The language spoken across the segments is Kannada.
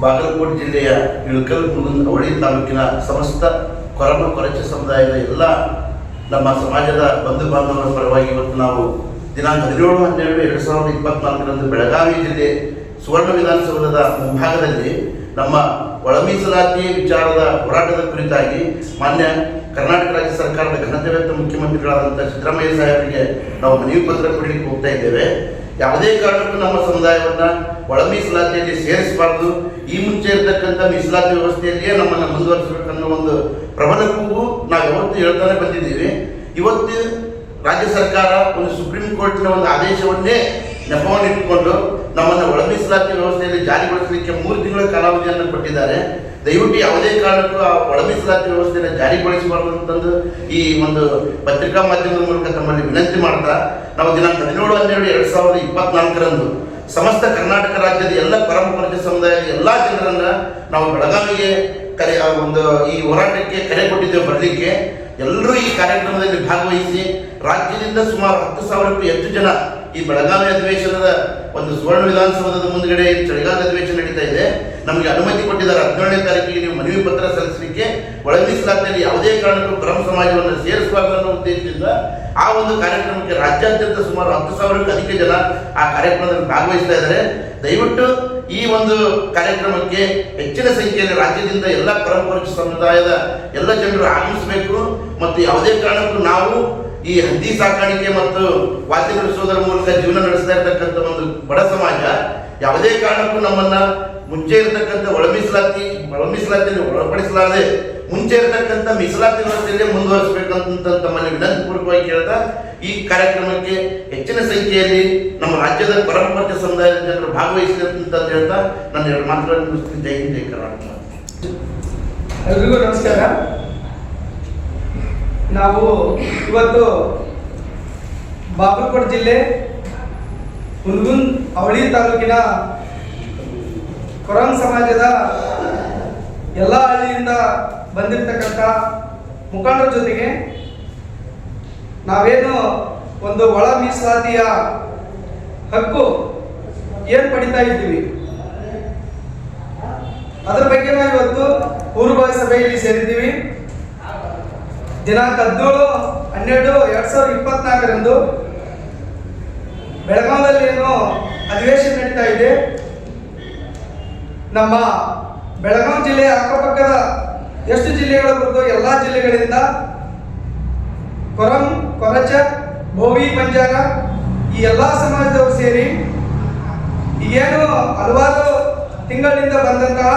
ಬಾಗಲಕೋಟೆ ಜಿಲ್ಲೆಯ ಇಳಕಲ್ ಅವಳಿ ತಾಲೂಕಿನ ಸಮಸ್ತ ಕೊರಮ ಕೊರಚ ಸಮುದಾಯದ ಎಲ್ಲ ನಮ್ಮ ಸಮಾಜದ ಬಂಧು ಬಾಂಧವರ ಪರವಾಗಿ ಇವತ್ತು ನಾವು ದಿನಾಂಕ 17/12/2024 ಬೆಳಗಾವಿ ಜಿಲ್ಲೆ ಸುವರ್ಣ ವಿಧಾನಸೌಧದ ಮುಂಭಾಗದಲ್ಲಿ ನಮ್ಮ ಒಳ ಮೀಸಲಾತಿ ವಿಚಾರದ ಹೋರಾಟದ ಕುರಿತಾಗಿ ಮಾನ್ಯ ಕರ್ನಾಟಕ ರಾಜ್ಯ ಸರ್ಕಾರದ ಘನತೆವೆತ್ತ ಮುಖ್ಯಮಂತ್ರಿಗಳಾದಂಥ ಸಿದ್ದರಾಮಯ್ಯ ಸಾಹೇಬರಿಗೆ ನಾವು ಮನವಿ ಪತ್ರ ಕೊಡಲಿಕ್ಕೆ ಹೋಗ್ತಾ ಇದ್ದೇವೆ. ಯಾವುದೇ ಕಾರಣಕ್ಕೂ ನಮ್ಮ ಸಮುದಾಯವನ್ನು ಒಳ ಮೀಸಲಾತಿಯಲ್ಲಿ ಸೇರಿಸಬಾರ್ದು, ಈ ಮುಂಚೆ ಇರತಕ್ಕಂಥ ಮೀಸಲಾತಿ ವ್ಯವಸ್ಥೆಯಲ್ಲಿಯೇ ನಮ್ಮನ್ನು ಮುಂದುವರಿಸಬೇಕನ್ನೋ ಒಂದು ಪ್ರಬಲ ಕೂಗು ನಾವು ಯಾವತ್ತೂ ಹೇಳ್ತಾನೆ ಬಂದಿದ್ದೀವಿ. ಇವತ್ತು ರಾಜ್ಯ ಸರ್ಕಾರ ಒಂದು ಸುಪ್ರೀಂ ಕೋರ್ಟ್ನ ಒಂದು ಆದೇಶವನ್ನೇ ನೆಪವನ್ನಿಟ್ಟುಕೊಂಡು ನಮ್ಮನ್ನು ಒಳ ಮೀಸಲಾತಿ ವ್ಯವಸ್ಥೆಯಲ್ಲಿ ಜಾರಿಗೊಳಿಸಲಿಕ್ಕೆ 3 ತಿಂಗಳ ಕಾಲಾವಧಿಯನ್ನು ಕೊಟ್ಟಿದ್ದಾರೆ. ದಯವಿಟ್ಟು ಯಾವುದೇ ಕಾರಣಕ್ಕೂ ಆ ಒಳ ಮೀಸಲಾತಿ ವ್ಯವಸ್ಥೆಯನ್ನು ಜಾರಿಗೊಳಿಸಬಾರ್ದು ಅಂತಂದು ಈ ಒಂದು ಪತ್ರಿಕಾ ಮಾಧ್ಯಮದ ಮೂಲಕ ತಮ್ಮಲ್ಲಿ ವಿನಂತಿ ಮಾಡ್ತಾ, ನಾವು ದಿನಾಂಕ 17/12/2024 ಸಮಸ್ತ ಕರ್ನಾಟಕ ರಾಜ್ಯದ ಎಲ್ಲ ಪರಮಪರಿಚ ಸಮುದಾಯದ ಎಲ್ಲ ಜನರನ್ನು ನಾವು ಬೆಳಗಾವಿಗೆ ಈ ಹೋರಾಟಕ್ಕೆ ಕರೆ ಕೊಟ್ಟಿದ್ದೇವೆ ಬರಲಿಕ್ಕೆ. ಎಲ್ಲರೂ ಈ ಕಾರ್ಯಕ್ರಮದಲ್ಲಿ ಭಾಗವಹಿಸಿ ರಾಜ್ಯದಿಂದ ಸುಮಾರು 10,000ಕ್ಕೂ ಹೆಚ್ಚು ಜನ ಈ ಬೆಳಗಾವಿ ಅಧಿವೇಶನದ ಒಂದು ಸುವರ್ಣ ವಿಧಾನಸೌಧದ ಮುಂದ್ಗಡೆ ಚಳಿಗಾಲ ಅಧಿವೇಶನ ನಡೀತಾ ಇದೆ. ನಮಗೆ ಅನುಮತಿ ಕೊಟ್ಟಿದ್ದಾರೆ 17ನೇ ತಾರೀಕಿಗೆ ನೀವು ಮನವಿ ಪತ್ರ ಸಲ್ಲಿಸಲಿಕ್ಕೆ. ಒಳ ಮೀಸಲಾತಿಯಲ್ಲಿ ಯಾವುದೇ ಕಾರಣಕ್ಕೂ ಪರಮ ಸಮಾಜವನ್ನು ಸೇರಿಸಬಾರ್ದು ಅನ್ನೋ ಉದ್ದೇಶದಿಂದ ಆ ಒಂದು ಕಾರ್ಯಕ್ರಮಕ್ಕೆ ರಾಜ್ಯಾದ್ಯಂತ ಸುಮಾರು 10,000ಕ್ಕೂ ಅಧಿಕ ಜನ ಆ ಕಾರ್ಯಕ್ರಮದಲ್ಲಿ ಭಾಗವಹಿಸ್ತಾ ಇದ್ದಾರೆ. ದಯವಿಟ್ಟು ಈ ಒಂದು ಕಾರ್ಯಕ್ರಮಕ್ಕೆ ಹೆಚ್ಚಿನ ಸಂಖ್ಯೆಯಲ್ಲಿ ರಾಜ್ಯದಿಂದ ಎಲ್ಲ ಪರಮಪರಿಚ ಸಮುದಾಯದ ಎಲ್ಲ ಜನರು ಆಗಮಿಸಬೇಕು. ಮತ್ತು ಯಾವುದೇ ಕಾರಣಕ್ಕೂ ನಾವು ಈ ಹಂದಿ ಸಾಕಾಣಿಕೆ ಮತ್ತು ವಾದ್ಯ ನುಡಿಸೋದರ ಮೂಲಕ ಜೀವನ ನಡೆಸ್ತಾ ಇರ್ತಕ್ಕಂಥ ಒಂದು ಬಡ ಸಮಾಜ ಯಾವುದೇ ಕಾರಣಕ್ಕೂ ನಮ್ಮನ್ನ ಮುಂಚೆ ಇರತಕ್ಕಂಥ ಒಳ ಮೀಸಲಾತಿಯನ್ನು ಒಳಪಡಿಸಲಾರದೆ ಮುಂಚೆ ಇರತಕ್ಕಂಥ ಮೀಸಲಾತಿ ವ್ಯವಸ್ಥೆಯಲ್ಲೇ ಮುಂದುವರಿಸಬೇಕಂತ ತಮ್ಮಲ್ಲಿ ವಿನಂತಿ ಪೂರ್ವಕವಾಗಿ ಕೇಳ್ತಾ, ಈ ಕಾರ್ಯಕ್ರಮಕ್ಕೆ ಹೆಚ್ಚಿನ ಸಂಖ್ಯೆಯಲ್ಲಿ ನಮ್ಮ ರಾಜ್ಯದ ಪರಮಪರಿಚ ಸಮುದಾಯದ ಜನರು ಭಾಗವಹಿಸಲಿ ಅಂತ ಹೇಳ್ತಾ ನನ್ನ 2 ಮಾತುಗಳನ್ನು ಮುಗಿಸ್ತೀನಿ. ಜೈ ಹಿಂದ್, ಜೈ ಕರ್ನಾಟಕ. ಎಲ್ರಿಗೂ ನಮಸ್ಕಾರ. ನಾವು ಇವತ್ತು ಬಾಗಲಕೋಟೆ ಜಿಲ್ಲೆ ಹುನಗುಂದ ಅವಳಿ ತಾಲೂಕಿನ ಕೊರಂ ಸಮಾಜದ ಎಲ್ಲ ಹಳ್ಳಿಯಿಂದ ಬಂದಿರತಕ್ಕಂಥ ಮುಖಂಡರ ಜೊತೆಗೆ ನಾವೇನು ಒಂದು ಒಳ ಮೀಸಲಾತಿಯ ಹಕ್ಕು ಏನು ಪಡಿತಾ ಇದ್ದೀವಿ ಅದರ ಬಗ್ಗೆ ನಾವು ಇವತ್ತು ಪೂರ್ವಭಾವಿ ಸಭೆಯಲ್ಲಿ ಸೇರಿದ್ದೀವಿ. ದಿನಾಂಕ 17/12/2024 ಬೆಳಗಾವಿಯಲ್ಲಿ ಏನು ಅಧಿವೇಶನ ನಡೀತಾ ಇದೆ. ನಮ್ಮ ಬೆಳಗಾವಿ ಜಿಲ್ಲೆಯ ಅಕ್ಕಪಕ್ಕದ ಎಷ್ಟು ಜಿಲ್ಲೆಗಳು ಬರುತ್ತೋ ಎಲ್ಲ ಜಿಲ್ಲೆಗಳಿಂದ ಕೊರಂ, ಕೊರಚ, ಬೋವಿ, ಬಂಜಾರ ಈ ಎಲ್ಲ ಸಮಾಜದವರು ಸೇರಿ ಈಗೇನು ಹಲವಾರು ತಿಂಗಳಿಂದ ಬಂದಂತಹ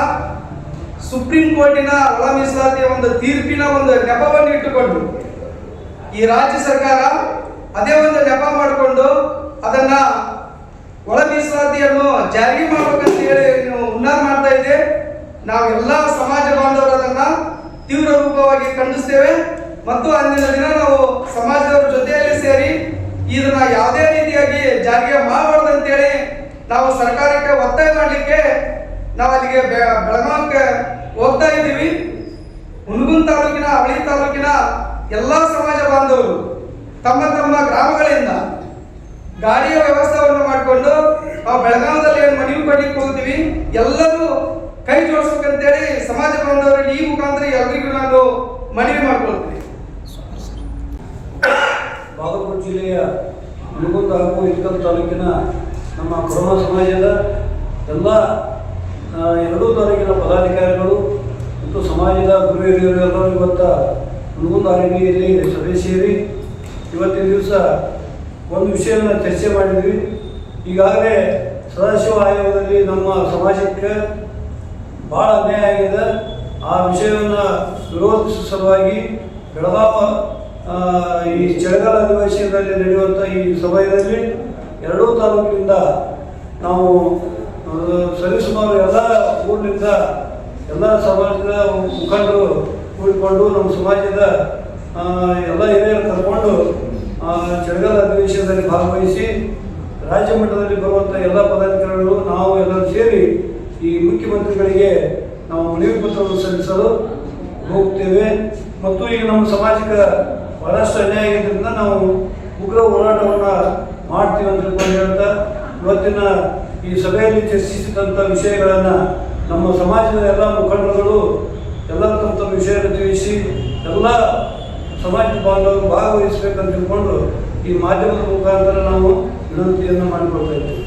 ಸುಪ್ರೀಂ ಕೋರ್ಟಿನ ಒಳ ಮೀಸಲಾತಿಯ ಒಂದು ತೀರ್ಪಿನ ಒಂದು ನೆಪವನ್ನು ಇಟ್ಟುಕೊಂಡು ಈ ರಾಜ್ಯ ಸರ್ಕಾರ ಅದೇ ಒಂದು ನೆಪ ಮಾಡಿಕೊಂಡು ಅದನ್ನ ಒಳ ಮೀಸಲಾತಿಯನ್ನು ಜಾರಿಗೆ ಮಾಡಬೇಕಂತ ಹೇಳಿ ಉನ್ನಾರ ಮಾಡ್ತಾ ಇದೆ. ನಾವೆಲ್ಲ ಸಮಾಜ ಬಾಂಧವರು ಅದನ್ನ ತೀವ್ರ ರೂಪವಾಗಿ ಖಂಡಿಸ್ತೇವೆ ಮತ್ತು ಅಂದಿನ ದಿನ ನಾವು ಸಮಾಜದವರ ಜೊತೆಯಲ್ಲಿ ಸೇರಿ ಇದನ್ನ ಯಾವುದೇ ರೀತಿಯಾಗಿ ಜಾರಿಗೆ ಮಾಡಬಾರ್ದು ಅಂತೇಳಿ ನಾವು ಸರ್ಕಾರಕ್ಕೆ ಒತ್ತಾಯ ಮಾಡಲಿಕ್ಕೆ ನಾವು ಅಲ್ಲಿಗೆ ಬೆಳಗಾವಿಗೆ ಹೋಗ್ತಾ ಇದ್ದೀವಿ. ಹುನಗುಂದ ತಾಲೂಕಿನ ಅವಳಿ ತಾಲೂಕಿನ ಎಲ್ಲ ಸಮಾಜ ಬಾಂಧವರು ತಮ್ಮ ತಮ್ಮ ಗ್ರಾಮಗಳಿಂದ ಗಾಡಿಯ ವ್ಯವಸ್ಥೆಯನ್ನು ಮಾಡಿಕೊಂಡು ನಾವು ಬೆಳಗಾವಿಯಲ್ಲಿ ಏನು ಮನವಿ ಕೊಡ್ಲಿಕ್ಕೆ ಹೋಗ್ತೀವಿ. ಎಲ್ಲರೂ ಕೈ ಜೋಡಿಸ್ಬೇಕಂತೇಳಿ ಸಮಾಜ ಬಾಂಧವರಿಗೆ ಈ ಮುಖಾಂತರ ಎಲ್ಲರಿಗೂ ನಾನು ಮನವಿ ಮಾಡ್ಕೊಳ್ತೀನಿ. ಬಾಗಲಕೋಟೆ ಜಿಲ್ಲೆಯ ಹುನಗುಂದ ಹಾಗೂ ಇಳಕಲ್ ತಾಲೂಕಿನ ನಮ್ಮ ಕೊರಮ ಸಮಾಜದ ಎಲ್ಲ 2 ತಾಲೂಕಿನ ಪದಾಧಿಕಾರಿಗಳು ಮತ್ತು ಸಮಾಜದ ಗುರು ಹಿರಿಯರೆಲ್ಲರೂ ಇವತ್ತು ಹುನಗುಂದ ಆರ್ಮಿಯಲ್ಲಿ ಸಭೆ ಸೇರಿ ಇವತ್ತಿನ ದಿವಸ ಒಂದು ವಿಷಯವನ್ನು ಚರ್ಚೆ ಮಾಡಿದ್ವಿ. ಈಗಾಗಲೇ ಸದಾಶಿವ ಆಯೋಗದಲ್ಲಿ ನಮ್ಮ ಸಮಾಜಕ್ಕೆ ಭಾಳ ಅನ್ಯಾಯ ಆಗಿದೆ. ಆ ವಿಷಯವನ್ನು ವಿರೋಧಿಸುವ ಸಲುವಾಗಿ ಬೆಳಗಾವಿ ಈ ಚಳಿಗಾಲ ಅಧಿವೇಶನದಲ್ಲಿ ನಡೆಯುವಂಥ ಈ ಸಮಯದಲ್ಲಿ 2 ತಾಲೂಕಿನಿಂದ ನಾವು ಸರಿಸುಮಾರು ಎಲ್ಲ ಊರಿನಿಂದ ಎಲ್ಲ ಸಮಾಜದ ಮುಖಂಡರು ಕೂಡಿಕೊಂಡು ನಮ್ಮ ಸಮಾಜದ ಎಲ್ಲ ಹಿರಿಯರು ಕರ್ಕೊಂಡು ಚಳಿಗಾಲ ಅಧಿವೇಶನದಲ್ಲಿ ಭಾಗವಹಿಸಿ ರಾಜ್ಯ ಮಟ್ಟದಲ್ಲಿ ಬರುವಂಥ ಎಲ್ಲ ಪದಾಧಿಕಾರಿಗಳು ನಾವು ಎಲ್ಲರೂ ಸೇರಿ ಈ ಮುಖ್ಯಮಂತ್ರಿಗಳಿಗೆ ನಾವು ಮನವಿ ಪತ್ರವನ್ನು ಸಲ್ಲಿಸಲು ಹೋಗ್ತೇವೆ. ಮತ್ತು ಈಗ ನಮ್ಮ ಸಮಾಜಕ್ಕೆ ಬಹಳಷ್ಟು ಅನ್ಯಾಯ ಆಗಿದ್ದರಿಂದ ನಾವು ಉಗ್ರ ಹೋರಾಟವನ್ನು ಮಾಡ್ತೀವಿ ಅಂತ ಹೇಳ್ತಾ ಇವತ್ತಿನ ಈ ಸಭೆಯಲ್ಲಿ ಚರ್ಚಿಸಿದಂಥ ವಿಷಯಗಳನ್ನು ನಮ್ಮ ಸಮಾಜದ ಎಲ್ಲ ಮುಖಂಡರುಗಳು ಎಲ್ಲ ತಮ್ಮ ವಿಷಯವನ್ನು ತಿಳಿಸಿ ಎಲ್ಲ ಸಮಾಜ ಬಾಂಧವರು ಭಾಗವಹಿಸಬೇಕಂತ ತಿಳ್ಕೊಂಡು ಈ ಮಾಧ್ಯಮದ ಮುಖಾಂತರ ನಾವು ವಿನಂತಿಯನ್ನು ಮಾಡಿಕೊಳ್ತಾ ಇದ್ದೀವಿ.